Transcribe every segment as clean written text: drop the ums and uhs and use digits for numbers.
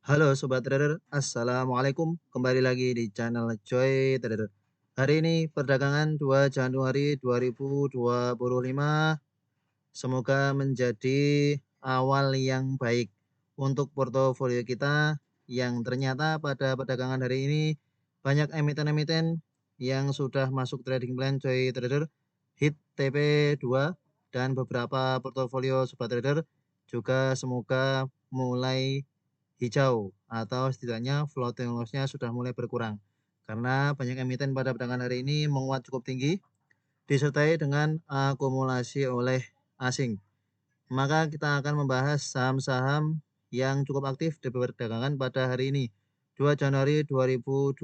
Halo Sobat Trader, Assalamualaikum. Kembali lagi di channel Joy Trader. Hari ini perdagangan 2 Januari 2025. Semoga menjadi awal yang baik untuk portofolio kita yang ternyata pada perdagangan hari ini banyak emiten-emiten yang sudah masuk trading plan Joy Trader, hit TP2 dan beberapa portofolio Sobat Trader juga semoga mulai hijau atau setidaknya floating loss-nya sudah mulai berkurang. Karena banyak emiten pada perdagangan hari ini menguat cukup tinggi disertai dengan akumulasi oleh asing. Maka kita akan membahas saham-saham yang cukup aktif di perdagangan pada hari ini, 2 Januari 2025.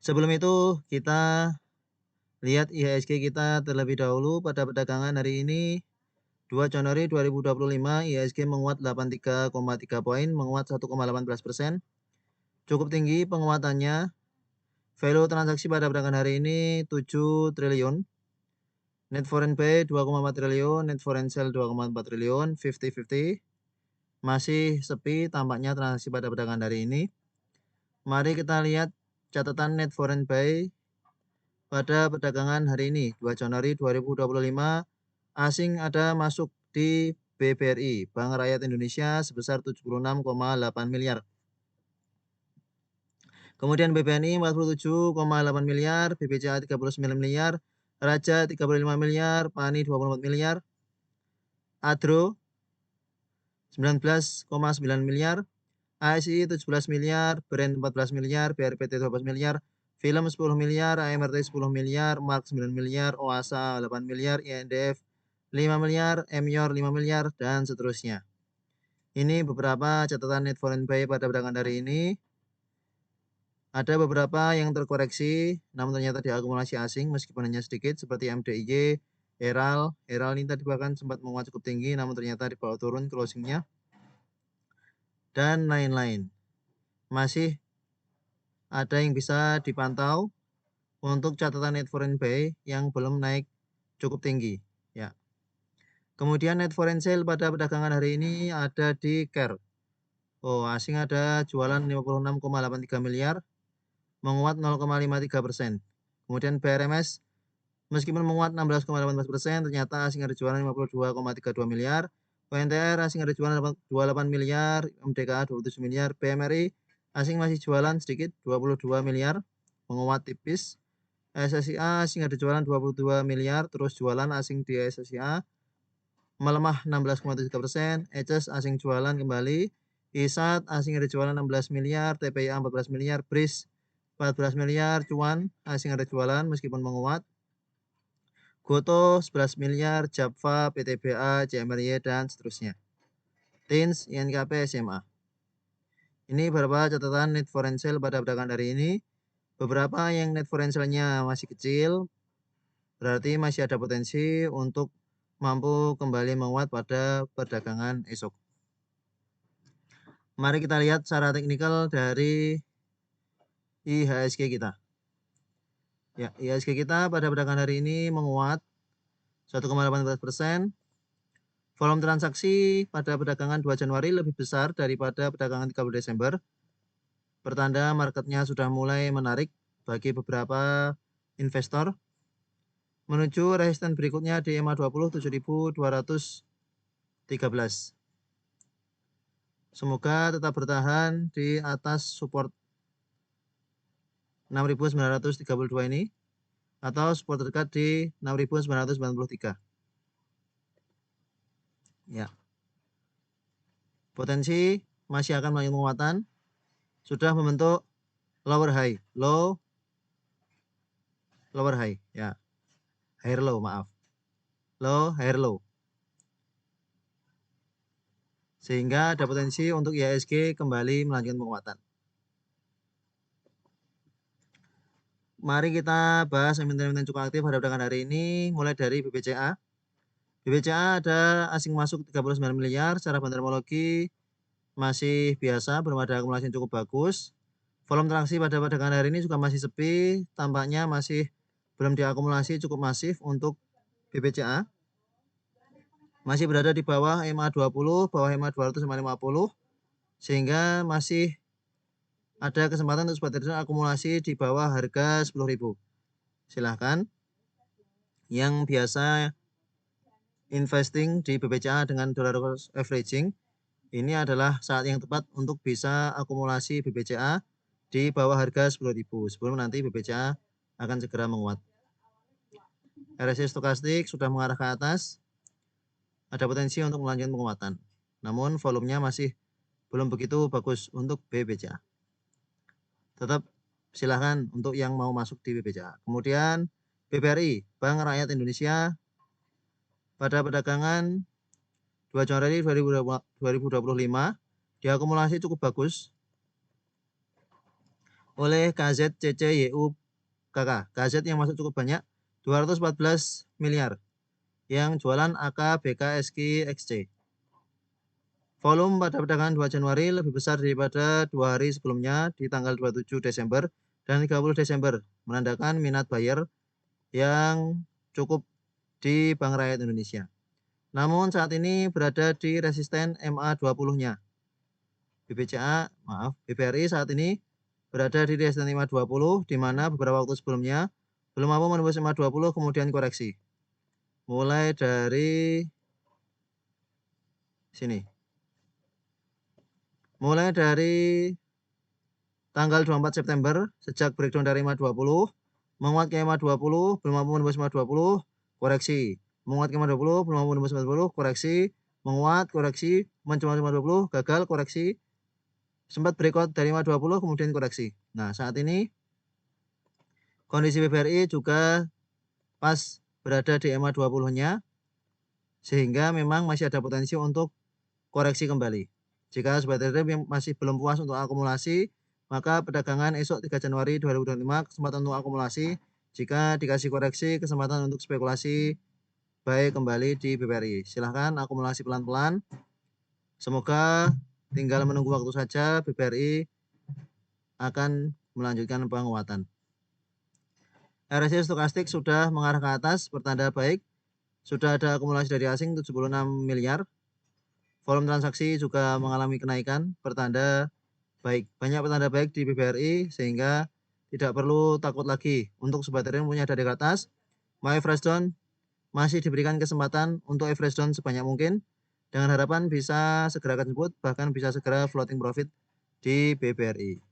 Sebelum itu kita lihat IHSG kita terlebih dahulu pada perdagangan hari ini 2 Januari 2025 IHSG menguat 83,3 poin, menguat 1,18%. Cukup tinggi penguatannya. Value transaksi pada perdagangan hari ini 7 triliun. Net foreign buy 2,4 triliun, net foreign sell 2,4 triliun, 50-50. Masih sepi tampaknya transaksi pada perdagangan hari ini. Mari kita lihat catatan net foreign buy pada perdagangan hari ini 2 Januari 2025. Asing ada masuk di BBRI, Bank Rakyat Indonesia sebesar 76,8 miliar. Kemudian BBNI 47,8 miliar, BBCA 39 miliar, Raja 35 miliar, PANI 24 miliar, Adro 19,9 miliar, ASI 17 miliar, Brand 14 miliar, BRPT 12 miliar, Film 10 miliar, AMRT 10 miliar, Mark 9 miliar, OASA 8 miliar, INDF 5 miliar, MYOR 5 miliar, dan seterusnya. Ini beberapa catatan net foreign buy pada perdagangan hari ini. Ada beberapa yang terkoreksi, namun ternyata diakumulasi asing meskipun hanya sedikit, seperti MDIY, Eral ini tadi bahkan sempat menguat cukup tinggi, namun ternyata dibawa turun closingnya, dan lain-lain. Masih ada yang bisa dipantau untuk catatan net foreign buy yang belum naik cukup tinggi. Ya. Kemudian net foreign sale pada perdagangan hari ini ada di CARE. Oh, asing ada jualan 56,83 miliar, menguat 0,53%. Kemudian BRMS meskipun menguat 16,18%, ternyata asing ada jualan 52,32 miliar. UNTR asing ada jualan 28 miliar, MDKA 27 miliar, PMRI asing masih jualan sedikit 22 miliar, menguat tipis. SSIA asing ada jualan 22 miliar, terus jualan asing di SSIA melemah 16,3%, ECES asing jualan kembali, ISAT asing ada jualan 16 miliar, TPIA 14 miliar, BRIS 14 miliar, cuan asing ada jualan meskipun menguat. Goto 11 miliar, Japfa, PTBA, CMRY, dan seterusnya. TINS, INKP, SMA. Ini beberapa catatan net foreign sale pada perdagangan hari ini. Beberapa yang net foreign sale-nya masih kecil, berarti masih ada potensi untuk mampu kembali menguat pada perdagangan esok. Mari kita lihat secara teknikal dari IHSG kita. Ya, IHSG kita pada perdagangan hari ini menguat 1,18%. Volume transaksi pada perdagangan 2 Januari lebih besar daripada perdagangan 30 Desember. Pertanda marketnya sudah mulai menarik bagi beberapa investor. Menuju resisten berikutnya di EMA 20 7.213. Semoga tetap bertahan di atas support 6.932 ini atau support terdekat di 6.993. Ya. Potensi masih akan melanjutkan penguatan, sudah membentuk lower high, lower high, ya. Higher low, maaf. Low, higher low. Sehingga ada potensi untuk IHSG kembali melanjutkan penguatan. Mari kita bahas emiten-emiten cukup aktif pada perdagangan hari ini, mulai dari BBCA. BBCA ada asing masuk 39 miliar, secara bandarmologi masih biasa, belum ada akumulasi yang cukup bagus. Volume transaksi pada perdagangan hari ini juga masih sepi, tampaknya masih belum diakumulasi cukup masif untuk BBCA. Masih berada di bawah EMA 20, bawah EMA 250. sehingga masih ada kesempatan untuk sobat trader akumulasi di bawah harga 10.000. Silahkan yang biasa investing di BBCA dengan dollar cost averaging, ini adalah saat yang tepat untuk bisa akumulasi BBCA di bawah harga 10.000 sebelum nanti BBCA akan segera menguat. RSI stokastik sudah mengarah ke atas, ada potensi untuk melanjutkan penguatan. Namun volumenya masih belum begitu bagus untuk BBCA. Tetap silahkan untuk yang mau masuk di BBCA. Kemudian BBRI, Bank Rakyat Indonesia, pada perdagangan 2 Januari 2025 diakumulasi cukup bagus oleh KZCCYU KK. KZ yang masuk cukup banyak, 214 miliar. Yang jualan AK, BK, SK, XC. Volume pada perdagangan 2 Januari lebih besar daripada 2 hari sebelumnya di tanggal 27 Desember dan 30 Desember, menandakan minat buyer yang cukup di Bank Rakyat Indonesia. Namun saat ini berada di resisten MA20-nya. BBRI saat ini berada di resisten MA20, di mana beberapa waktu sebelumnya belum mampu menembus MA20 kemudian koreksi. Mulai dari sini. Mulai dari tanggal 24 September, sejak breakdown dari MA20, menguat ke MA20, belum mampu menembus MA20, koreksi. Menguat ke MA20, belum mampu menembus MA20, koreksi. Menguat, koreksi, mencoba MA20, gagal, koreksi. Sempat breakout dari MA20, kemudian koreksi. Nah, saat ini kondisi BBRI juga pas berada di MA20-nya, sehingga memang masih ada potensi untuk koreksi kembali. Jika sobat trader yang masih belum puas untuk akumulasi, maka perdagangan esok 3 Januari 2025 kesempatan untuk akumulasi. Jika dikasih koreksi, kesempatan untuk spekulasi baik kembali di BBRI. Silahkan akumulasi pelan-pelan. Semoga tinggal menunggu waktu saja BBRI akan melanjutkan penguatan. RSI stokastik sudah mengarah ke atas, bertanda baik. Sudah ada akumulasi dari asing 76 miliar. Volume transaksi juga mengalami kenaikan, bertanda baik. Banyak petanda baik di BBRI sehingga tidak perlu takut lagi. Untuk sobat trader yang punya dari atas, mau average down masih diberikan kesempatan untuk average down sebanyak mungkin dengan harapan bisa segera tersebut, bahkan bisa segera floating profit di BBRI.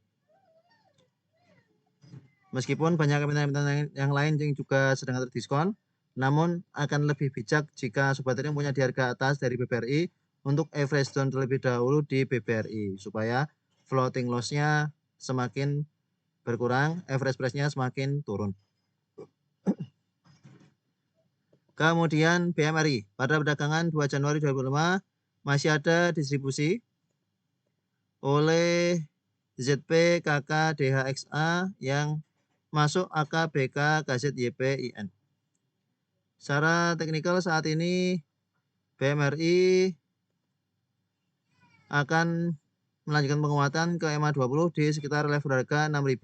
Meskipun banyak emiten yang lain yang juga sedang terdiskon, namun akan lebih bijak jika sobat trader yang punya di harga atas dari BBRI untuk average down terlebih dahulu di BBRI supaya floating loss-nya semakin berkurang, average price-nya semakin turun. Kemudian BMRI pada perdagangan 2 Januari 2025 masih ada distribusi oleh ZP, KK, DHXA yang masuk AK, BK, KZ, YP, IN. Secara teknikal saat ini BMRI akan melanjutkan penguatan ke MA20 di sekitar level harga 6.000.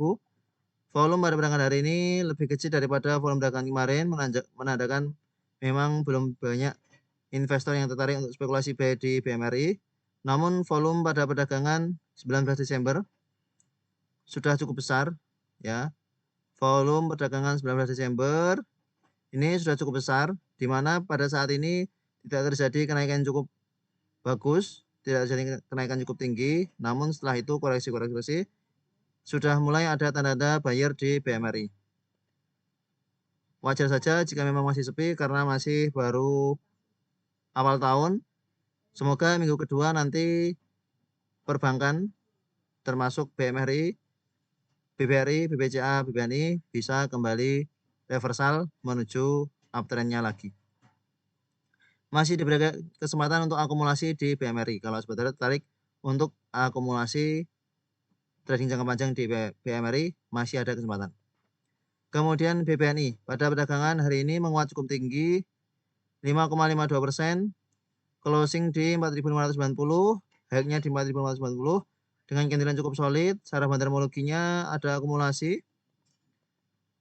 Volume pada perdagangan hari ini lebih kecil daripada volume perdagangan kemarin, menandakan memang belum banyak investor yang tertarik untuk spekulasi buy di BMRI. Namun volume pada perdagangan 19 Desember sudah cukup besar ya. Volume perdagangan 19 Desember ini sudah cukup besar, di mana pada saat ini tidak terjadi kenaikan cukup bagus, tidak terjadi kenaikan cukup tinggi, namun setelah itu koreksi sudah mulai ada tanda-tanda buyer di BMRI. Wajar saja jika memang masih sepi karena masih baru awal tahun. Semoga minggu kedua nanti perbankan termasuk BMRI, BBRI, BBCA, BBNI bisa kembali reversal menuju uptrendnya lagi. Masih diberi kesempatan untuk akumulasi di BMRI. Kalau sebenarnya tertarik untuk akumulasi trading jangka panjang di BMRI, masih ada kesempatan. Kemudian BBNI pada perdagangan hari ini menguat cukup tinggi 5,52%, closing di 4.590, high-nya di 4.590 dengan candle cukup solid. Secara bandarmologinya ada akumulasi,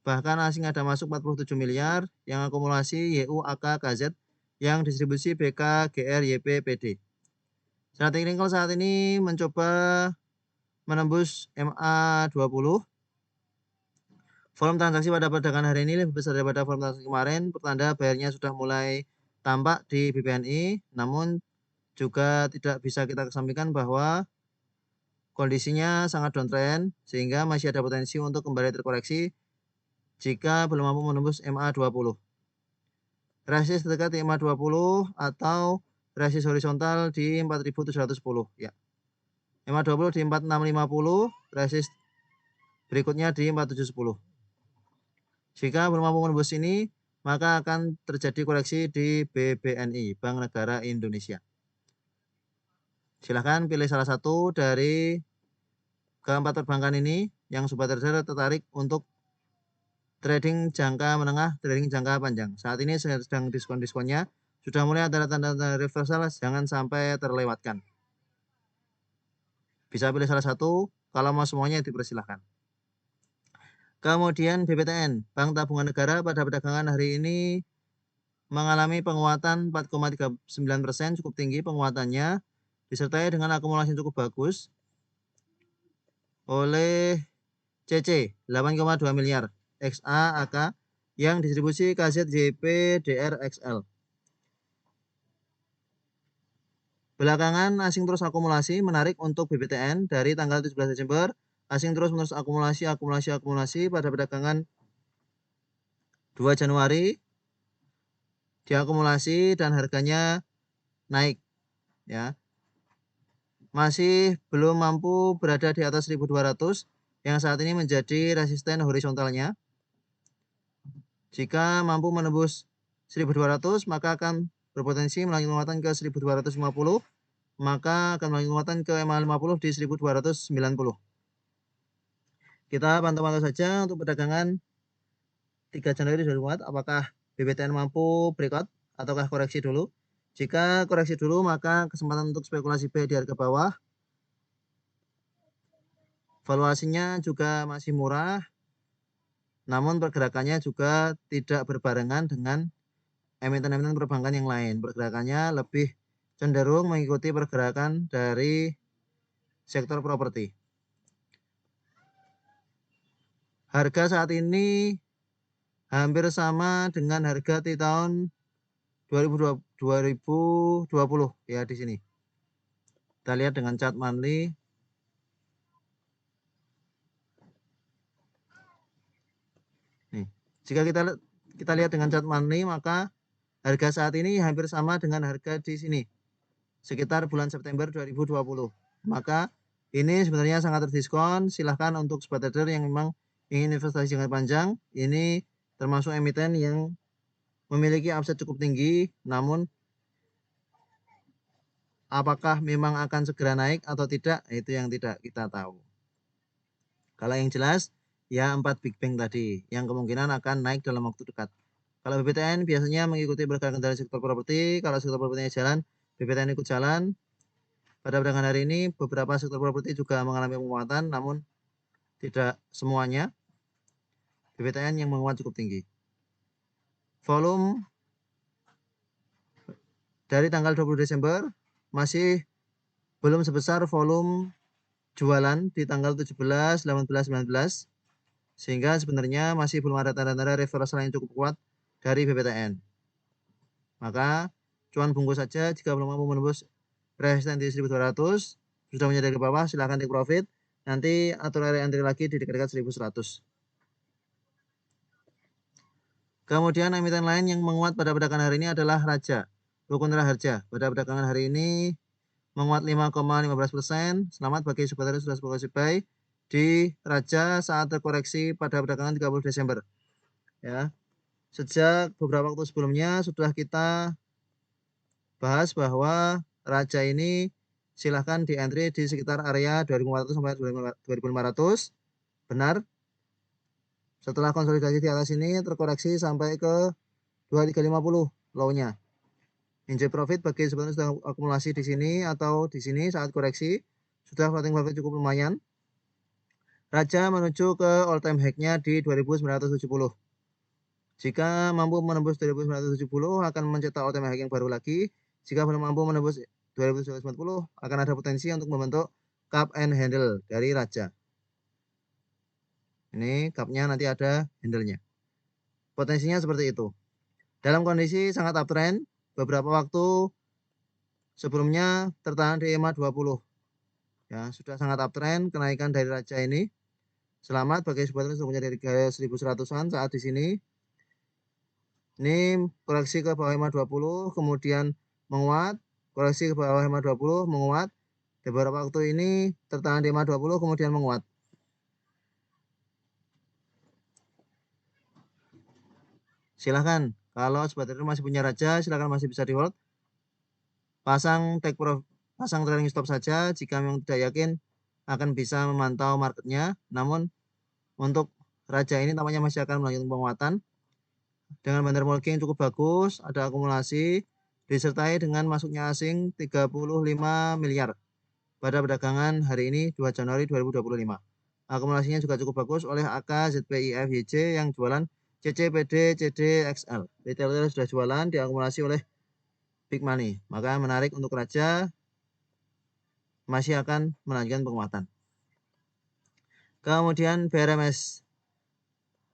bahkan asing ada masuk 47 miliar, yang akumulasi YU, AK, KZ, yang distribusi BK, GR, YP, PD. Secara teknikal saat ini mencoba menembus MA20. Volume transaksi pada perdagangan hari ini lebih besar daripada volume transaksi kemarin, pertanda bayarnya sudah mulai tampak di BBNI, namun juga tidak bisa kita kesampingkan bahwa kondisinya sangat downtrend sehingga masih ada potensi untuk kembali terkoreksi jika belum mampu menembus MA20. Resist terdekat di MA20 atau resist horizontal di 4710 ya. MA20 di 4650, resist berikutnya di 4710. Jika belum mampu menembus ini, maka akan terjadi koreksi di BBNI, Bank Negara Indonesia. Silahkan pilih salah satu dari keempat perbankan ini yang sobat trader tertarik untuk trading jangka menengah, trading jangka panjang. Saat ini sedang diskon-diskonnya, sudah mulai ada tanda-tanda reversal, jangan sampai terlewatkan. Bisa pilih salah satu, kalau mau semuanya dipersilahkan. Kemudian BPTN, Bank Tabungan Negara pada perdagangan hari ini mengalami penguatan 4,39%, cukup tinggi penguatannya, disertai dengan akumulasi cukup bagus oleh CC 8,2 miliar XA AK yang distribusi KZJP DRXL. Belakangan asing terus akumulasi, menarik untuk BPTN dari tanggal 17 Desember, asing terus menerus akumulasi pada perdagangan 2 Januari diakumulasi dan harganya naik ya. Masih belum mampu berada di atas 1200 yang saat ini menjadi resisten horizontalnya. Jika mampu menembus 1200 maka akan berpotensi melanjutkan penguatan ke 1250, maka akan melanjutkan penguatan ke MA50 di 1290. Kita pantau-pantau saja untuk perdagangan 3 Januari 2024, apakah BPTN mampu breakout ataukah koreksi dulu. Jika koreksi dulu maka kesempatan untuk spekulasi B di harga bawah. Valuasinya juga masih murah, namun pergerakannya juga tidak berbarengan dengan emiten-emiten perbankan yang lain. Pergerakannya lebih cenderung mengikuti pergerakan dari sektor properti. Harga saat ini hampir sama dengan harga di tahun 2020 ya di sini. Kita lihat dengan chart monthly. Nih, jika kita lihat dengan chart monthly maka harga saat ini hampir sama dengan harga di sini. Sekitar bulan September 2020. Maka ini sebenarnya sangat terdiskon. Silahkan untuk sobat trader yang memang ingin investasi jangka panjang, ini termasuk emiten yang memiliki upside cukup tinggi, namun apakah memang akan segera naik atau tidak, itu yang tidak kita tahu. Kalau yang jelas, ya 4 big bank tadi, yang kemungkinan akan naik dalam waktu dekat. Kalau BPTN biasanya mengikuti pergerakan dari sektor properti, kalau sektor propertinya jalan, BPTN ikut jalan. Pada perdagangan hari ini, beberapa sektor properti juga mengalami penguatan, namun tidak semuanya. BPTN yang menguat cukup tinggi. Volume dari tanggal 20 Desember masih belum sebesar volume jualan di tanggal 17, 18, 19. Sehingga sebenarnya masih belum ada tanda-tanda reversal yang cukup kuat dari BPTN. Maka cuan bungkus saja jika belum mampu menembus resisten di 1200, sudah menjadi ke bawah, silahkan take profit. Nanti atur area entry lagi di dekat-dekat 1100. Kemudian emiten lain yang menguat pada perdagangan hari ini adalah Raja, Rukun Raharja. Pada perdagangan hari ini menguat 5,15%. Selamat bagi sobat trader sudah spekulasi buy di Raja saat terkoreksi pada perdagangan 30 Desember. Ya. Sejak beberapa waktu sebelumnya sudah kita bahas bahwa Raja ini silahkan di entry di sekitar area 2400 sampai 2500. Benar. Setelah konsolidasi di atas ini terkoreksi sampai ke 2350 low-nya. Enjoy profit bagi sebenarnya sudah akumulasi di sini atau di sini saat koreksi sudah floating profit cukup lumayan. Raja menuju ke all time high-nya di 2970. Jika mampu menembus 2970 akan mencetak all time high yang baru lagi. Jika belum mampu menembus 2040 akan ada potensi untuk membentuk cup and handle dari raja. Ini cupnya nanti ada handle-nya. Potensinya seperti itu. Dalam kondisi sangat uptrend, beberapa waktu sebelumnya tertahan di EMA 20. Ya, sudah sangat uptrend kenaikan dari raja ini. Selamat bagi sobat yang punya dari garis 1100-an saat di sini. Ini koreksi ke bawah EMA 20, kemudian menguat, koreksi ke bawah EMA 20, menguat. Di beberapa waktu ini tertahan di EMA 20, kemudian menguat. Silahkan, kalau sobat trader masih punya raja, silahkan masih bisa di hold. Pasang trailing stop saja jika memang tidak yakin akan bisa memantau marketnya. Namun untuk raja ini tampaknya masih akan melanjutkan penguatan dengan bandar yang cukup bagus, ada akumulasi disertai dengan masuknya asing 35 miliar pada perdagangan hari ini 2 Januari 2025. Akumulasinya juga cukup bagus oleh AK, ZPI, FYC yang jualan CC, PD, CD, XL. Retailer sudah jualan diakumulasi oleh big money. Maka menarik untuk raja masih akan melanjutkan penguatan. Kemudian BRMS,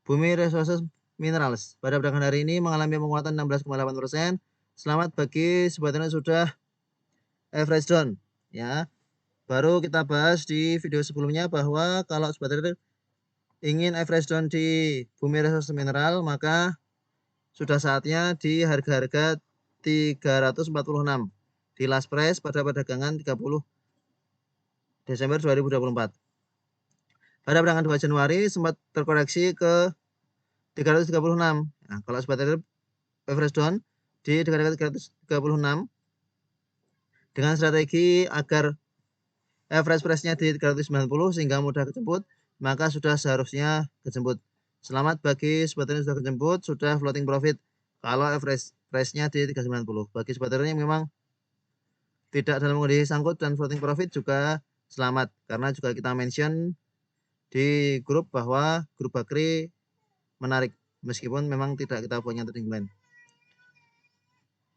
Bumi Resources Minerals, pada perdagangan hari ini mengalami penguatan 16,8%. Selamat bagi sobat yang sudah average down. Ya, baru kita bahas di video sebelumnya bahwa kalau sobat trader ingin average down di Bumi Resources Mineral, maka sudah saatnya di harga-harga 346 di last price pada perdagangan 30 Desember 2024. Pada perdagangan 2 Januari sempat terkoreksi ke 336. Nah, kalau sobat trader average down di dekat 336 dengan strategi agar average price-nya di 390 sehingga mudah kejemput, maka sudah seharusnya kejemput. Selamat bagi sobat trader yang sudah kejemput, sudah floating profit kalau average price-nya di 390. Bagi sobat trader yang memang tidak dalam kondisi sangkut dan floating profit juga selamat, karena juga kita mention di grup bahwa grup Bakri menarik meskipun memang tidak kita punya trading plan.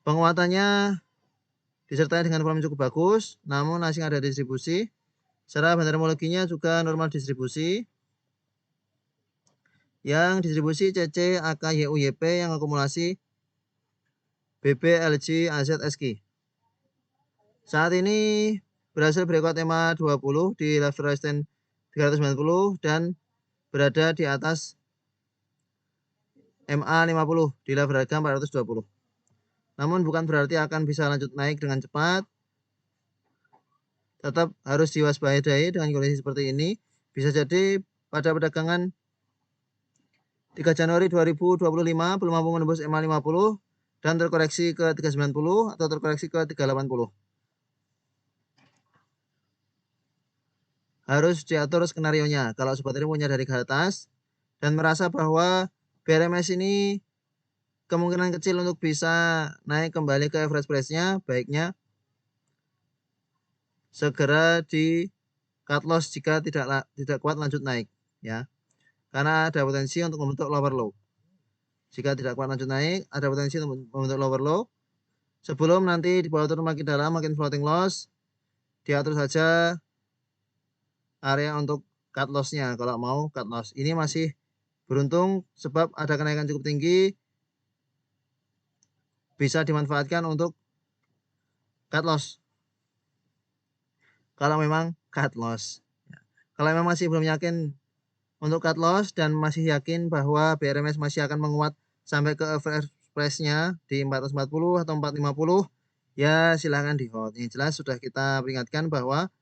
Penguatannya disertai dengan volume cukup bagus, namun asing ada distribusi. Secara bandarmologinya juga normal distribusi. Yang distribusi CC, AK, YU, YP yang akumulasi BB, LG, AZ, SK. Saat ini berhasil breakout EMA 20 di level resistance 390 dan berada di atas MA 50 di level harga 420. Namun bukan berarti akan bisa lanjut naik dengan cepat. Tetap harus diwaspadai dengan kondisi seperti ini. Bisa jadi pada perdagangan 3 Januari 2025 belum mampu menembus MA 50 dan terkoreksi ke 390 atau terkoreksi ke 380. Harus diatur skenario-nya. Kalau sobat trader punya dari ke atas dan merasa bahwa BRMS ini kemungkinan kecil untuk bisa naik kembali ke average price-nya, baiknya segera di cut loss jika tidak kuat lanjut naik, ya. Karena ada potensi untuk membentuk lower low. Jika tidak kuat lanjut naik, ada potensi untuk membentuk lower low. Sebelum nanti di bawah turun makin dalam, makin floating loss, diatur saja area untuk cut loss-nya kalau mau cut loss. Ini masih beruntung sebab ada kenaikan cukup tinggi, bisa dimanfaatkan untuk cut loss. Kalau memang cut loss. Kalau memang masih belum yakin untuk cut loss dan masih yakin bahwa BRMS masih akan menguat sampai ke average price-nya di 440 atau 450, ya silahkan di hold. Yang jelas sudah kita peringatkan bahwa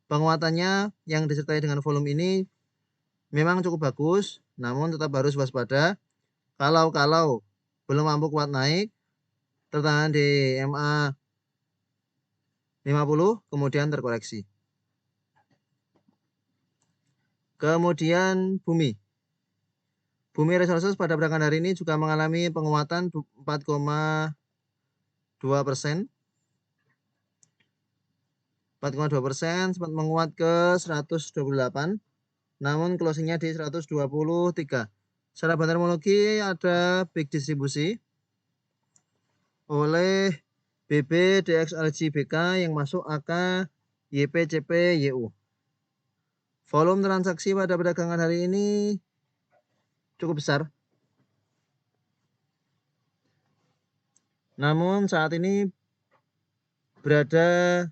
penguatannya yang disertai dengan volume ini memang cukup bagus, namun tetap harus waspada. Kalau belum mampu kuat naik, tertahan di MA 50, kemudian terkoreksi. Kemudian Bumi Resources pada perdagangan hari ini juga mengalami penguatan 4,2%. 4,2% sempat menguat ke 128, namun closingnya di 123. Secara bandarmologi ada big distribusi oleh BB, DXLG, BK yang masuk AK, YP, CP, YU. Volume transaksi pada perdagangan hari ini cukup besar. Namun saat ini berada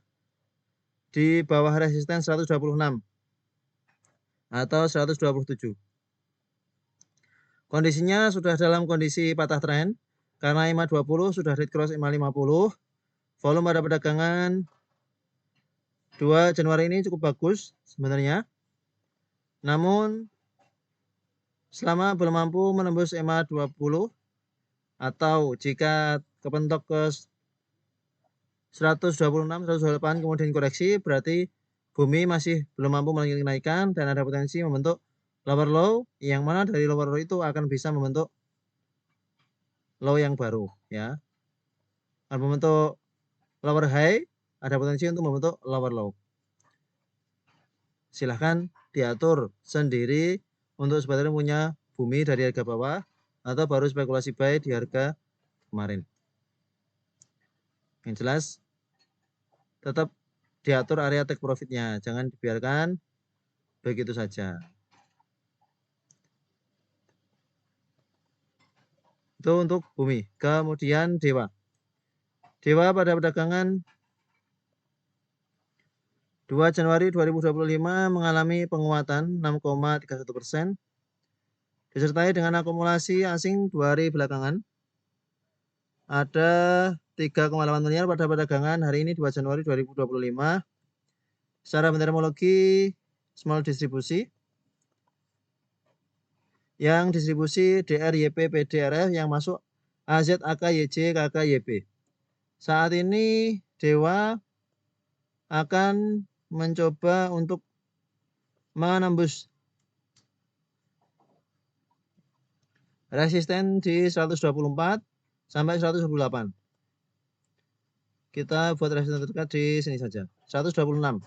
di bawah resisten 126 atau 127. Kondisinya sudah dalam kondisi patah tren karena EMA 20 sudah red cross EMA 50. Volume pada perdagangan 2 Januari ini cukup bagus sebenarnya. Namun selama belum mampu menembus EMA 20 atau jika kepentok ke 126, 128 kemudian koreksi, berarti bumi masih belum mampu melanjutkan kenaikan dan ada potensi membentuk lower low, yang mana dari lower low itu akan bisa membentuk low yang baru ya. Akan membentuk lower high, ada potensi untuk membentuk lower low. Silahkan diatur sendiri untuk sebenarnya punya bumi dari harga bawah atau baru spekulasi buy di harga kemarin. Yang jelas tetap diatur area take profitnya, jangan dibiarkan begitu saja. Itu untuk bumi. Kemudian dewa. Dewa pada perdagangan 2 Januari 2025 mengalami penguatan 6,31%, disertai dengan akumulasi asing 2 hari belakangan. Ada 3,8 miliar pada perdagangan hari ini 2 Januari 2025. Secara meteorologi small distribusi. Yang distribusi DR, YP, PD, RF yang masuk AZ, AK, YJ, KK, YP. Saat ini Dewa akan mencoba untuk menembus resisten di 124 sampai 128. Kita buat resisten terdekat di sini saja, 126.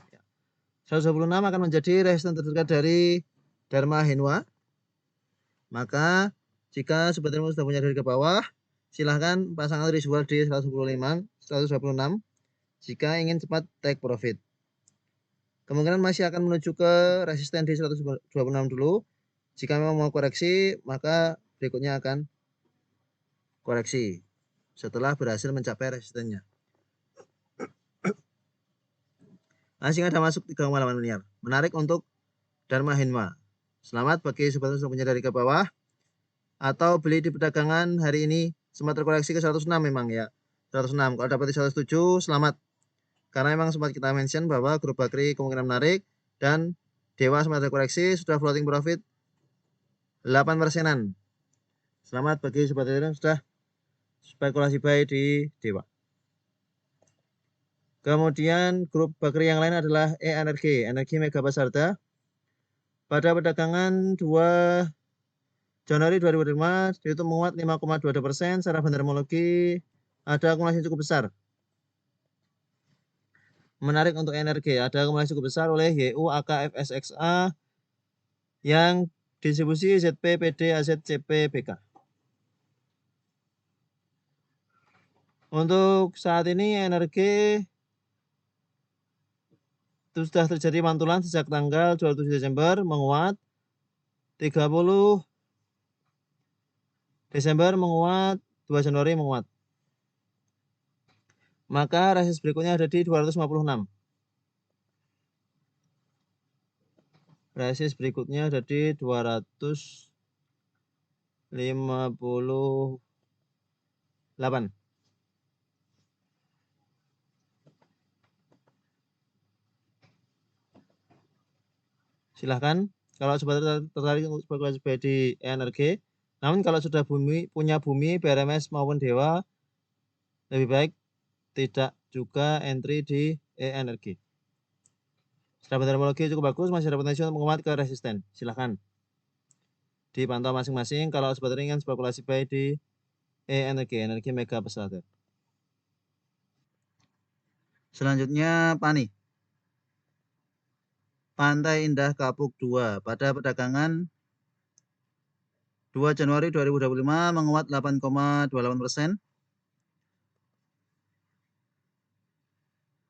126 akan menjadi resisten terdekat dari Dharma Henwa. Maka jika sebenarnya sudah punya dari ke bawah, silahkan pasang risk jual di 125, 126 jika ingin cepat take profit. Kemungkinan masih akan menuju ke resisten di 126 dulu. Jika memang mau koreksi, maka berikutnya akan koreksi setelah berhasil mencapai resistennya. Asing ada masuk 3,8 miliar. Menarik untuk Dharma Henwa. Selamat bagi sobat yang punya dari ke bawah atau beli di perdagangan hari ini sempat terkoreksi ke 106 memang ya. 106. Kalau dapat di 107 selamat. Karena memang sempat kita mention bahwa grup Bakri kemungkinan menarik dan Dewa sempat terkoreksi sudah floating profit 8%. Selamat bagi sobat yang sudah spekulasi buy di Dewa. Kemudian grup Bakri yang lain adalah Energi Mega Pasarda. Pada perdagangan 2 Januari 2005 itu menguat 5,22%. Secara fundamentologi ada akumulasi cukup besar. Menarik untuk Energi, ada akumulasi cukup besar oleh YU, AK, FSXA yang distribusi ZP, PD, AZ, CP, BK. Untuk saat ini Energi itu sudah terjadi pantulan sejak tanggal 27 Desember menguat, 30 Desember menguat, 2 Januari menguat. Maka resisten berikutnya ada di 256. Resisten berikutnya ada di 258. Silahkan kalau sobat tertarik untuk spekulasi di Energi. Namun kalau sudah punya bumi BRMS maupun Dewa, lebih baik tidak juga entry di Energi. Secara terminologi cukup bagus, masih ada potensi untuk menguat ke resisten. Silahkan dipantau masing-masing kalau sobat ingin spekulasi buy di Energi Mega Pasarda. Selanjutnya Pani. Pantai Indah Kapuk 2 pada perdagangan 2 Januari 2025 menguat 8,28%.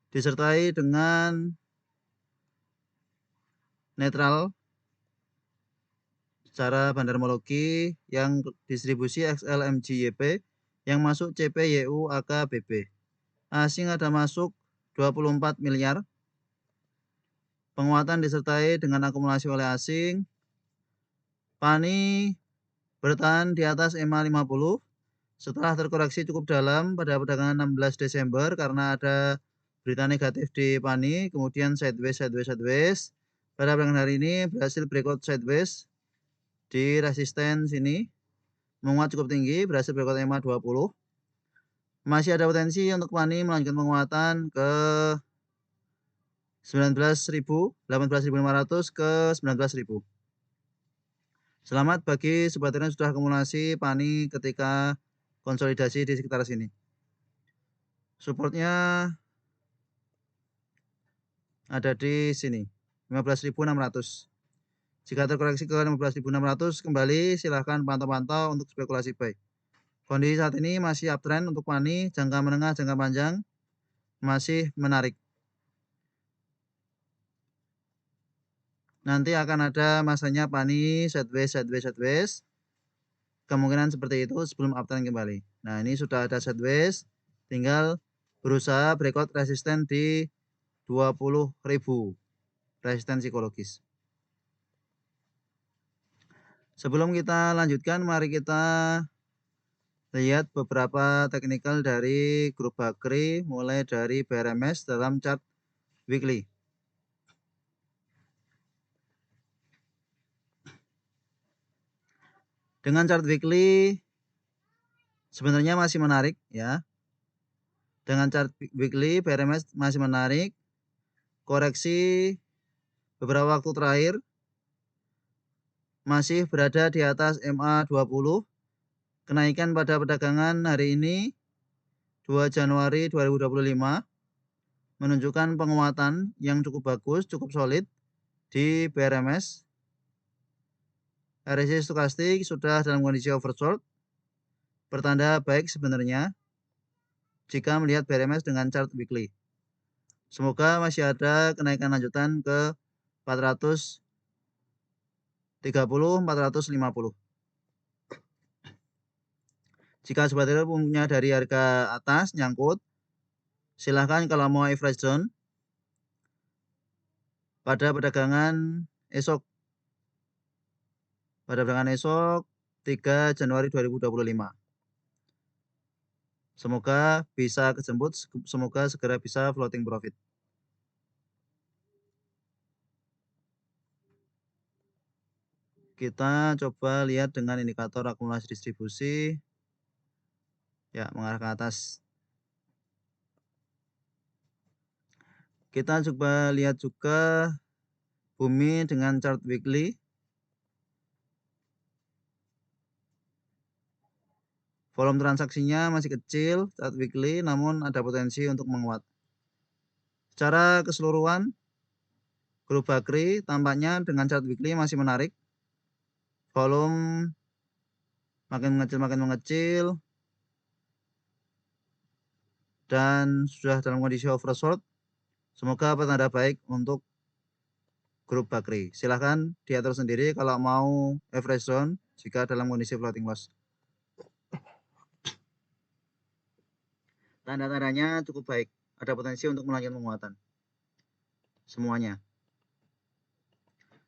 disertai dengan netral secara bandarmologi yang distribusi XLMJYP yang masuk CPYU AKBP. Asing ada masuk 24 miliar. Penguatan disertai dengan akumulasi oleh asing. PANI bertahan di atas EMA 50 setelah terkoreksi cukup dalam pada perdagangan 16 Desember karena ada berita negatif di PANI, kemudian sideways. Pada perdagangan hari ini berhasil breakout sideways di resisten sini, menguat cukup tinggi, berhasil breakout EMA 20. Masih ada potensi untuk PANI melanjutkan penguatan ke 19.000, 18.500 ke 19.000. Selamat bagi sobat trader yang sudah akumulasi PANI ketika konsolidasi di sekitar sini. Supportnya ada di sini, 15.600. Jika terkoreksi ke 15.600 kembali, silahkan pantau-pantau untuk spekulasi buy. Kondisi saat ini masih uptrend untuk PANI, jangka menengah, jangka panjang masih menarik. Nanti akan ada masanya PANI sideways. Kemungkinan seperti itu sebelum uptrend kembali. Nah, ini sudah ada sideways, tinggal berusaha breakout resisten di 20.000 resisten psikologis. Sebelum kita lanjutkan, mari kita lihat beberapa teknikal dari grup Bakri, mulai dari BRMS dalam chart weekly. Dengan chart weekly sebenarnya masih menarik ya. Dengan chart weekly BRMS masih menarik. Koreksi beberapa waktu terakhir masih berada di atas MA 20. Kenaikan pada perdagangan hari ini 2 Januari 2025 menunjukkan penguatan yang cukup bagus, cukup solid di BRMS. RSI stokastik sudah dalam kondisi oversold, pertanda baik sebenarnya jika melihat BRMS dengan chart weekly. Semoga masih ada kenaikan lanjutan ke 430, 450. Jika sobat trader punya dari harga atas nyangkut, silahkan kalau mau average zone pada perdagangan esok. Pada perdagangan esok 3 Januari 2025. Semoga bisa kejemput, semoga segera bisa floating profit. Kita coba lihat dengan indikator akumulasi distribusi. Ya, mengarah ke atas. Kita coba lihat juga bumi dengan chart weekly. Volume transaksinya masih kecil chart weekly, namun ada potensi untuk menguat. Secara keseluruhan, grup Bakri tampaknya dengan chart weekly masih menarik. Volume makin mengecil, dan sudah dalam kondisi oversold. Semoga petanda baik untuk grup Bakri. Silahkan diatur sendiri kalau mau average zone jika dalam kondisi floating loss. Tanda-tandanya cukup baik, ada potensi untuk melanjutkan penguatan. Semuanya.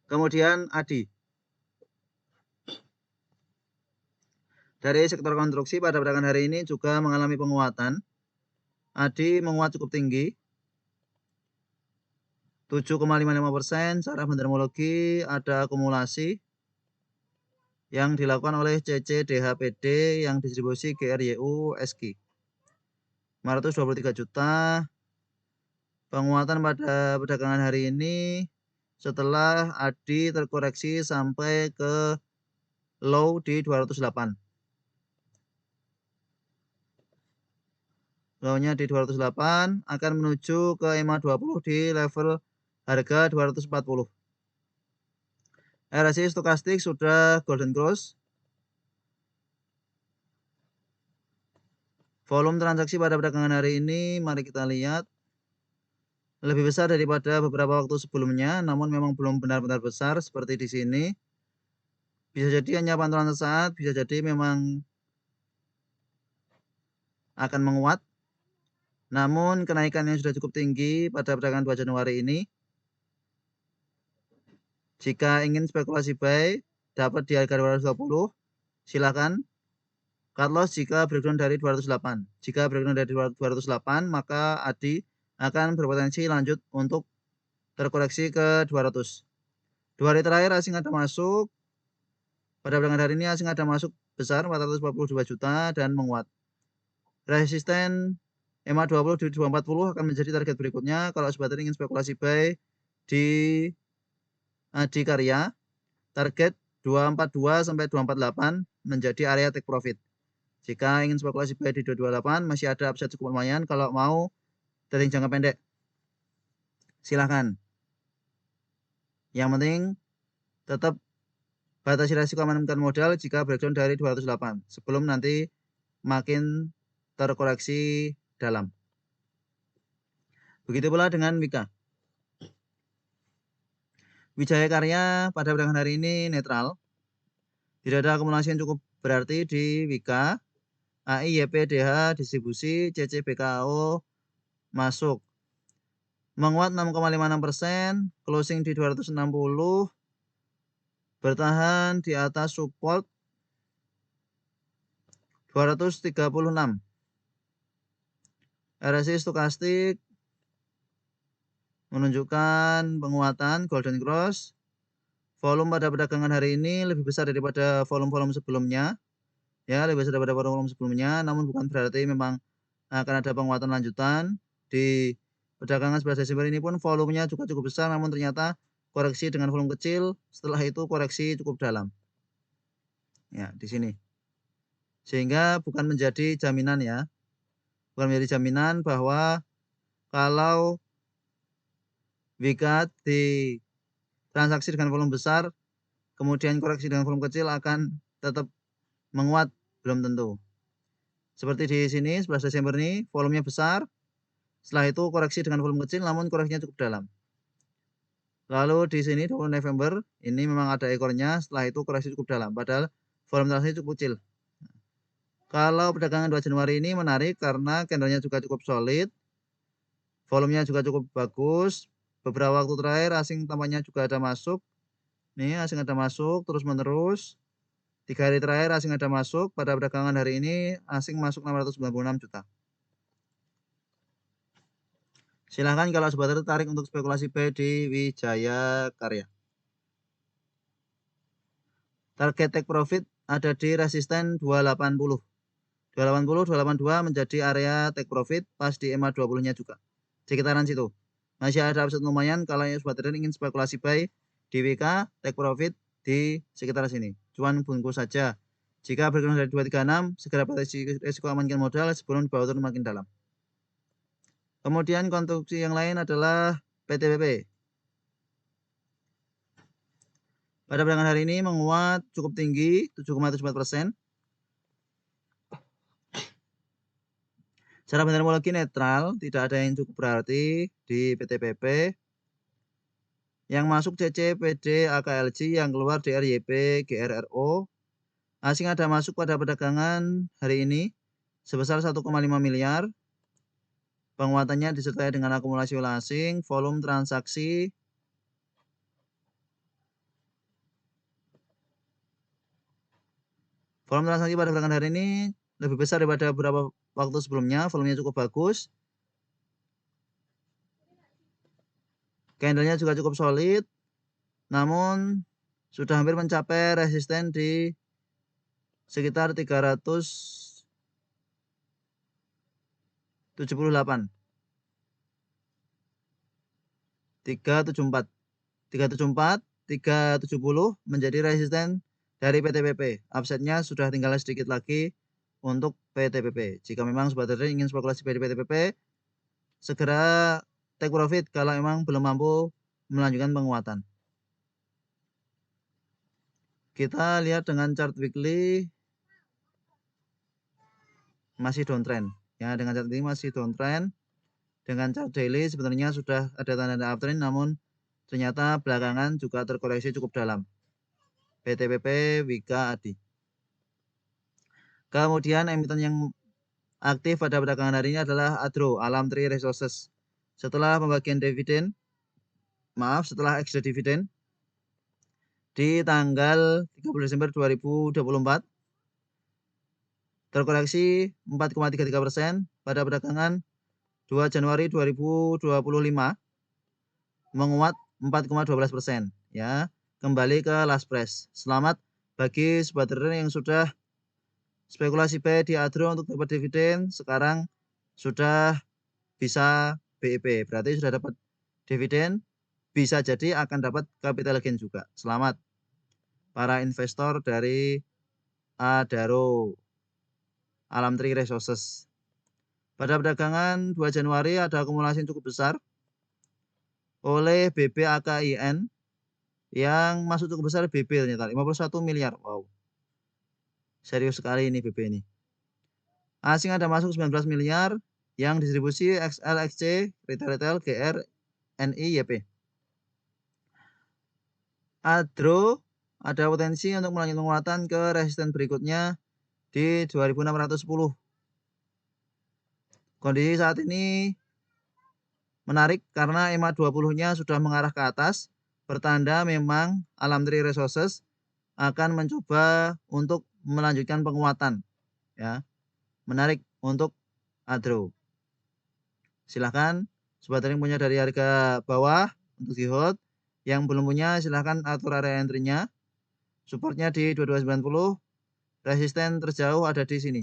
Kemudian ADI. Dari sektor konstruksi pada perdagangan hari ini juga mengalami penguatan. ADI menguat cukup tinggi. 7,55%. Secara bandarmologi ada akumulasi yang dilakukan oleh CCDHPD yang distribusi GRYU SQ. 523 juta. Penguatan pada perdagangan hari ini setelah ADI terkoreksi sampai ke low di 208. Low-nya di 208 akan menuju ke EMA 20 di level harga 240. RSI stokastik sudah golden cross. Volume transaksi pada perdagangan hari ini mari kita lihat. lebih besar daripada beberapa waktu sebelumnya, namun memang belum benar-benar besar seperti di sini. Bisa jadi hanya pantulan sesaat, bisa jadi memang akan menguat. Namun kenaikan yang sudah cukup tinggi pada perdagangan 2 Januari ini. Jika ingin spekulasi buy dapat di harga 220, silakan. Cut loss jika breakdown dari 208. Jika breakdown dari 208, maka ADI akan berpotensi lanjut untuk terkoreksi ke 200. 2 hari terakhir asing ada masuk. Pada perdagangan hari ini asing ada masuk besar 442 juta dan menguat. Resisten MA20 di 240 akan menjadi target berikutnya kalau sobat ingin spekulasi buy di ADI Karya. Target 242 sampai 248 menjadi area take profit. Jika ingin spekulasi buy di 228 masih ada upside cukup lumayan. Kalau mau trading jangka pendek, silahkan. Yang penting tetap batasi risiko amankan modal jika breakdown dari 208 sebelum nanti makin terkoreksi dalam. Begitu pula dengan Wika. Wijaya Karya pada perdagangan hari ini netral. Tidak ada akumulasi yang cukup berarti di Wika. AI, YPDH, distribusi, CCBKO masuk. Menguat 6,56%, closing di 260, bertahan di atas support 236. RSI stokastik menunjukkan penguatan golden cross. Volume pada perdagangan hari ini lebih besar daripada volume-volume sebelumnya. Ya, lebih besar daripada volume sebelumnya, namun bukan berarti memang akan ada penguatan lanjutan. Di perdagangan 11 Desember ini pun volumenya juga cukup besar, namun ternyata koreksi dengan volume kecil, setelah itu koreksi cukup dalam. Ya, di sini. Sehingga bukan menjadi jaminan ya. Bukan menjadi jaminan bahwa kalau Wika di transaksi dengan volume besar, kemudian koreksi dengan volume kecil akan tetap menguat, belum tentu. Seperti di sini 11 Desember ini volumenya besar, setelah itu koreksi dengan volume kecil namun koreksinya cukup dalam. Lalu di sini 20 November ini memang ada ekornya, setelah itu koreksi cukup dalam padahal volume transaksi cukup kecil. Kalau perdagangan 2 Januari ini menarik karena candlenya juga cukup solid, volumenya juga cukup bagus. Beberapa waktu terakhir asing tampaknya juga ada masuk. Nih asing ada masuk terus menerus. 3 hari terakhir asing ada masuk. Pada perdagangan hari ini asing masuk 696 juta. Silahkan kalau sobat tertarik untuk spekulasi buy di Wijaya Karya. Target take profit ada di resisten 280. 280, 282 menjadi area take profit pas di MA20-nya juga. Sekitaran situ. Masih ada upside lumayan kalau sobat trader ingin spekulasi buy di WK, take profit di sekitar sini. Cuan bungkus saja. Jika bergerak dari 236, segera batasi risiko amankan modal sebelum dibawa turun makin dalam. Kemudian konstruksi yang lain adalah PTBP. Pada perdagangan hari ini menguat cukup tinggi 7,74%. Secara terminologi netral, tidak ada yang cukup berarti di PTBP. Yang masuk CC, PD, AKLG, yang keluar DRYP, GRRO. Asing ada masuk pada perdagangan hari ini sebesar 1,5 miliar. Penguatannya disertai dengan akumulasi oleh asing, volume transaksi pada perdagangan hari ini lebih besar daripada beberapa waktu sebelumnya, volumenya cukup bagus. Candlenya juga cukup solid, namun sudah hampir mencapai resisten di sekitar 378. 374. 374, 370 menjadi resisten dari PTBP. Upside-nya sudah tinggal sedikit lagi untuk PTBP. Jika memang sobat trader ingin spekulasi di PTBP, segera take profit kalau memang belum mampu melanjutkan penguatan. Kita lihat dengan chart weekly masih downtrend. Ya, dengan chart ini masih downtrend. dengan chart daily sebenarnya sudah ada tanda-tanda uptrend, namun ternyata belakangan juga terkoreksi cukup dalam. PTPP Wika Adi. Kemudian emiten yang aktif pada perdagangan hari ini adalah Adro, Alam Tree Resources. Setelah pembagian dividen, setelah extra dividen di tanggal 30 Desember 2024 terkoreksi 4,33% pada perdagangan 2 Januari 2025 menguat 4,12% ya, kembali ke last price. Selamat bagi sobat trader yang sudah spekulasi buy di Adro untuk dapat dividen, sekarang sudah bisa BEP, berarti sudah dapat dividen, bisa jadi akan dapat capital gain juga. Selamat para investor dari Adaro, Alam Tree Resources. Pada perdagangan 2 Januari ada akumulasi yang cukup besar oleh BBAKIN yang masuk cukup besar. BB ternyata 51 miliar. Wow. Serius sekali ini BB ini. Asing ada masuk 19 miliar yang distribusi XL, XC, retail, GR, NI, YP. Adro ada potensi untuk melanjutkan penguatan ke resisten berikutnya di 2610. Kondisi saat ini menarik karena EMA 20-nya sudah mengarah ke atas, pertanda memang Alam Tree Resources akan mencoba untuk melanjutkan penguatan ya. Menarik untuk Adro. Silahkan sobat trading punya dari harga bawah untuk di hold. Yang belum punya silahkan atur area entry-nya. Supportnya di 2290. Resisten terjauh ada di sini.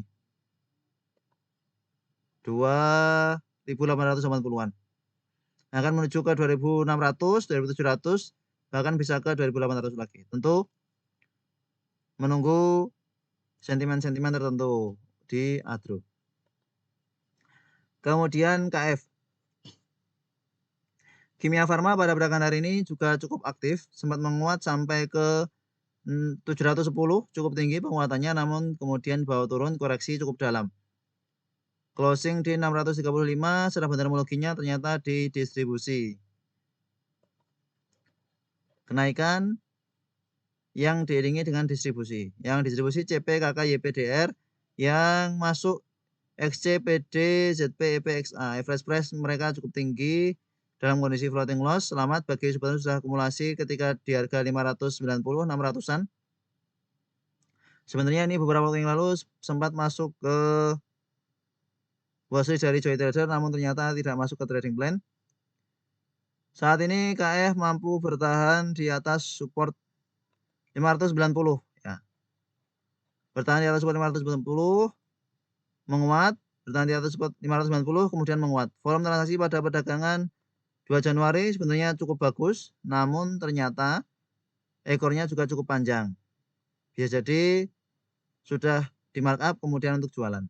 2880-an. Akan menuju ke 2600, 2700, bahkan bisa ke 2800 lagi. Tentu menunggu sentimen-sentimen tertentu di Adro. Kemudian KF. Kimia Farma pada perdagangan hari ini juga cukup aktif, sempat menguat sampai ke 710, cukup tinggi penguatannya, namun kemudian bawa turun, koreksi cukup dalam. Closing di 635, secara fundamentalnya ternyata di distribusi. Kenaikan yang diiringi dengan distribusi. Yang distribusi CP, KK, YPDR, yang masuk XC, PD, ZP, EPXA. Average price mereka cukup tinggi dalam kondisi floating loss. Selamat bagi sobat sudah akumulasi ketika di harga 590, 600-an. Sebenarnya ini beberapa waktu yang lalu sempat masuk ke watchlist dari Joy Trader, namun ternyata tidak masuk ke trading plan. Saat ini KF mampu bertahan di atas support 590 ya. Bertahan di atas support 590, menguat, bertahan di atas support 590, kemudian menguat. Volume transaksi pada perdagangan 2 Januari sebenarnya cukup bagus, namun ternyata ekornya juga cukup panjang. Bisa jadi sudah di markup kemudian untuk jualan.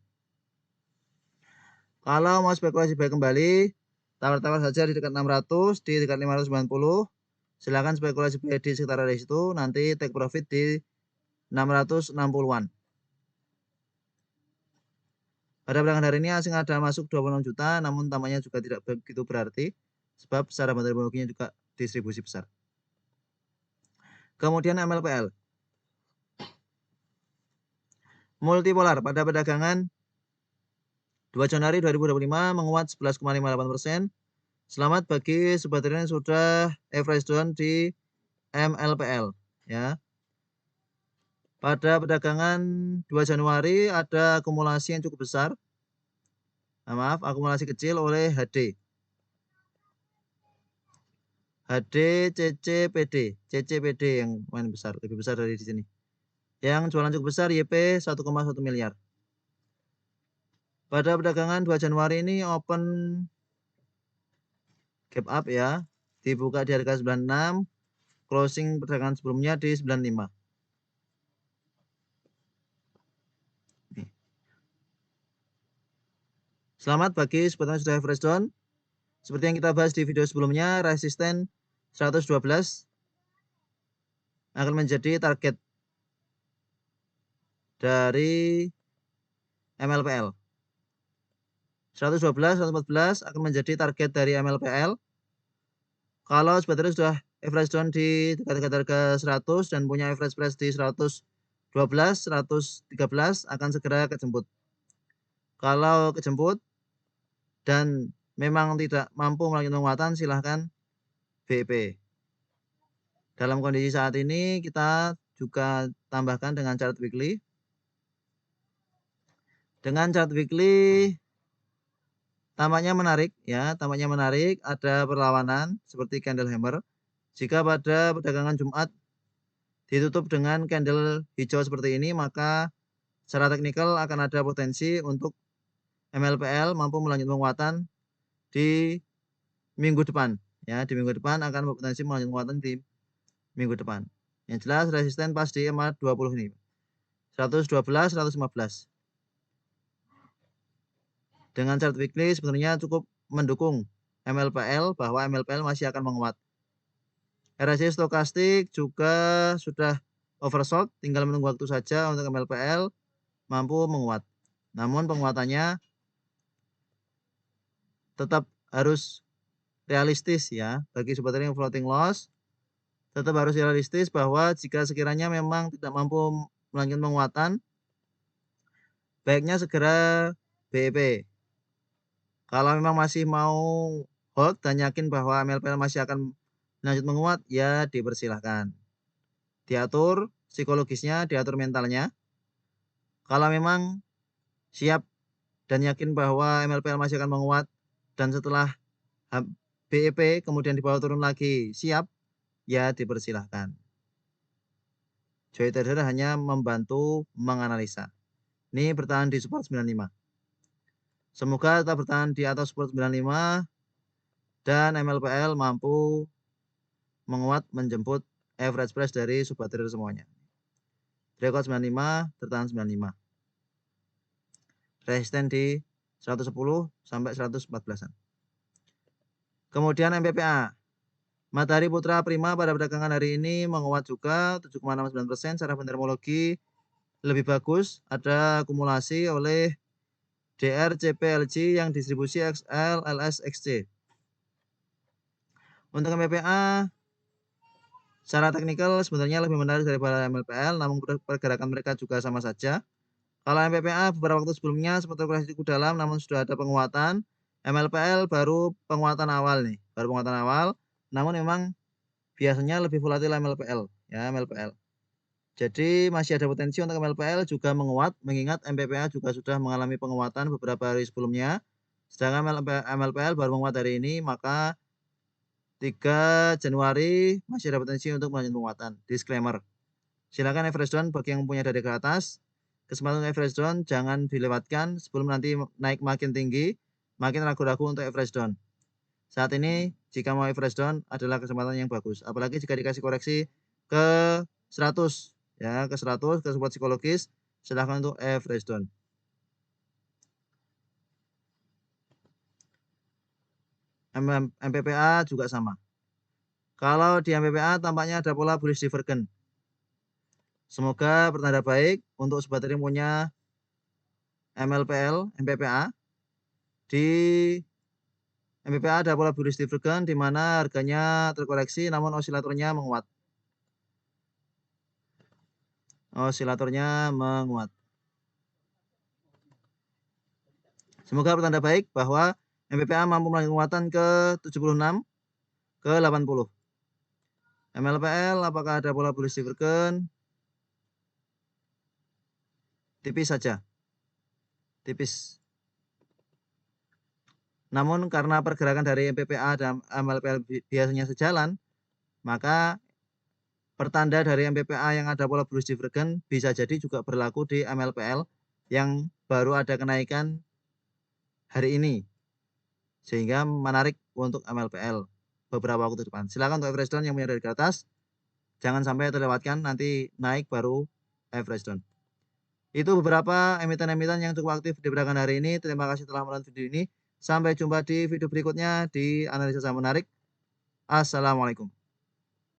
Kalau mau spekulasi buy kembali, tawar-tawar saja di dekat 600, di dekat 590. Silakan spekulasi buy di sekitar area situ, nanti take profit di 660-an. Pada perdagangan hari ini asing ada masuk 26 juta, namun tampaknya juga tidak begitu berarti, sebab secara metodologinya juga distribusi besar. Kemudian MLPL. Multipolar pada perdagangan 2 Januari 2025 menguat 11,58%. Selamat bagi sobat trader yang sudah average down di MLPL ya. Pada perdagangan 2 Januari ada akumulasi yang cukup besar. Akumulasi kecil oleh HD. HD CCPD, CCPD yang main besar, lebih besar dari di sini. Yang jualan cukup besar YP 1,1 miliar. Pada perdagangan 2 Januari ini open gap up ya, dibuka di harga 96, closing perdagangan sebelumnya di 95. Selamat bagi sobat yang sudah average down. Seperti yang kita bahas di video sebelumnya, resisten 112 akan menjadi target dari MLPL. 112, 114 akan menjadi target dari MLPL. Kalau sebenarnya sudah average down di dekat-dekat harga 100 dan punya average price di 112, 113 akan segera kejemput. Kalau kejemput dan memang tidak mampu melanjutkan penguatan, silahkan BEP. Dalam kondisi saat ini kita juga tambahkan dengan chart weekly. Dengan chart weekly tampaknya menarik ya, tampaknya menarik, ada perlawanan seperti candle hammer. Jika pada perdagangan Jumat ditutup dengan candle hijau seperti ini, maka secara teknikal akan ada potensi untuk MLPL mampu melanjutkan penguatan di minggu depan. Ya, di minggu depan akan berpotensi melanjutkan penguatan di minggu depan. Yang jelas resisten pas di EMA 20 ini. 112, 115. Dengan chart weekly sebenarnya cukup mendukung MLPL bahwa MLPL masih akan menguat. RSI stokastik juga sudah oversold, tinggal menunggu waktu saja untuk MLPL mampu menguat. Namun penguatannya tetap harus realistis ya. Bagi sobat trading floating loss tetap harus realistis bahwa jika sekiranya memang tidak mampu melanjutkan penguatan, baiknya segera BEP. Kalau memang masih mau hold dan yakin bahwa MLPL masih akan lanjut menguat, ya dipersilahkan. Diatur psikologisnya, diatur mentalnya. Kalau memang siap dan yakin bahwa MLPL masih akan menguat dan setelah BEP kemudian dibawa turun lagi siap, ya dipersilahkan. Joy Trader hanya membantu menganalisa. Ini bertahan di support 95. Semoga tetap bertahan di atas support 95 dan MLPL mampu menguat menjemput average price dari sobat trader semuanya. Record 95, tertahan 95. Resisten di 110 sampai 114-an. Kemudian MPPA. Matahari Putra Prima pada perdagangan hari ini menguat juga 7,69%. Secara fundamentologi lebih bagus, ada akumulasi oleh DR CPLG yang distribusi XL LS XC. Untuk MPPA secara teknikal sebenarnya lebih menarik daripada MLPL, namun pergerakan mereka juga sama saja. Kalau MPPA beberapa waktu sebelumnya sempat terkoreksi cukup dalam, namun sudah ada penguatan. MLPL baru penguatan awal nih, baru penguatan awal. Namun memang biasanya lebih volatil MLPL, ya MLPL. Jadi masih ada potensi untuk MLPL juga menguat, mengingat MPPA juga sudah mengalami penguatan beberapa hari sebelumnya. Sedangkan MLPL baru menguat hari ini, maka 3 Januari masih ada potensi untuk melanjutkan penguatan. Disclaimer. Silakan average down bagi yang punya dari ke atas. Kesempatan average down jangan dilewatkan sebelum nanti naik makin tinggi, makin ragu-ragu untuk average down. Saat ini jika mau average down adalah kesempatan yang bagus. Apalagi jika dikasih koreksi ke 100 ya, ke 100 ke support psikologis, silahkan untuk average down. MPPA juga sama. Kalau di MPPA tampaknya ada pola bullish divergent. Semoga bertanda baik untuk sobat trading punya MLPL, MPPA. Di MPPA ada pola bullish divergent di mana harganya terkoreksi namun osilatornya menguat. Osilatornya menguat. Semoga bertanda baik bahwa MPPA mampu melanjutkan penguatan ke 76, ke 80. MLPL apakah ada pola bullish divergent? Tipis saja. Tipis. Namun karena pergerakan dari MPPA dan MLPL biasanya sejalan, maka pertanda dari MPPA yang ada pola bullish divergent bisa jadi juga berlaku di MLPL yang baru ada kenaikan hari ini. Sehingga menarik untuk MLPL beberapa waktu depan. Silakan untuk average down yang punya dari ke atas. Jangan sampai terlewatkan nanti naik baru average down. Itu beberapa emiten-emiten yang cukup aktif di perdagangan hari ini. Terima kasih telah menonton video ini. Sampai jumpa di video berikutnya di analisa saham menarik. Assalamualaikum.